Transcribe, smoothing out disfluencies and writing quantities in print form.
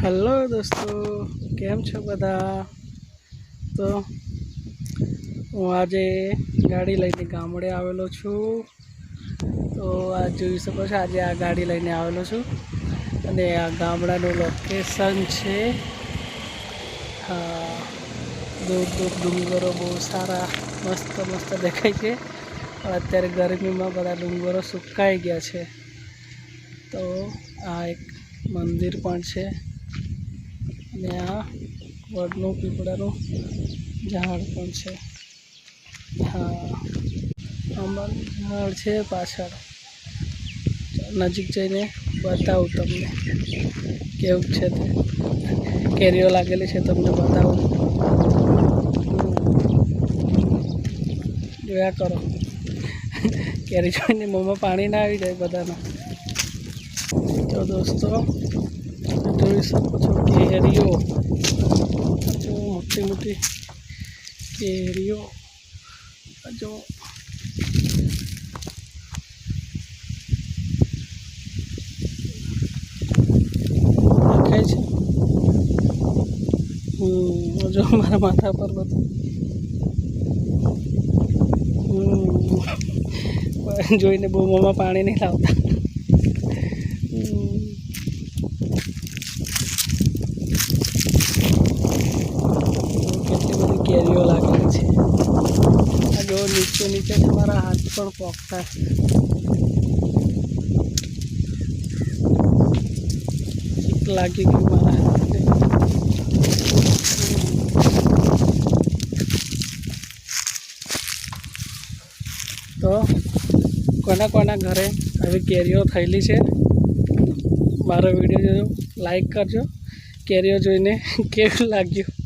Hello दोस्तों, केम छो बधा। तो हूँ आज गाड़ी लईने गामडे आवेलो छूं। तो आज जोई शको छो, आज आ गाड़ी लईने आवेलो छूं अने आ गामडानुं लोकेशन छे। हाँ, दूर दूर डूंगरो बहुत सारा मस्त मस्त देखाय छे। अत्यारे गर्मी में बधा डूंगरो सुकाई गया छे। तो आ एक मंदिर पण छे અને આ વડનું પીપળાનું ઝાડ પણ છે। હા, આંબાનું ઝાડ છે પાછળ। નજીક જઈને બતાવું તમને કેવું છે તે। કેરીઓ લાગેલી છે તમને બતાવું। જોયા કરો, કેરી જોઈને મોંમાં પાણી ના આવી જાય બધાના। तो दोस्तों જોઈ શકો છો કેરીઓ, જો મોટી મોટી કેરીઓ, જો દેખાય છે। જો મારા માથા પર બધું જોઈને બહુ મોંમાં પાણી નહીં લાવતા। કેરીઓ લાગેલી છે। આ જો નીચે નીચે તમારા હાથ પણ પોકતા છે। લાગી ગયું મારા હાથને। તો કોના કોના ઘરે આવી કેરીઓ થયેલી છે મારો વિડીયો જોજો, લાઈક કરજો। કેરીઓ જોઈને કેવું લાગ્યું।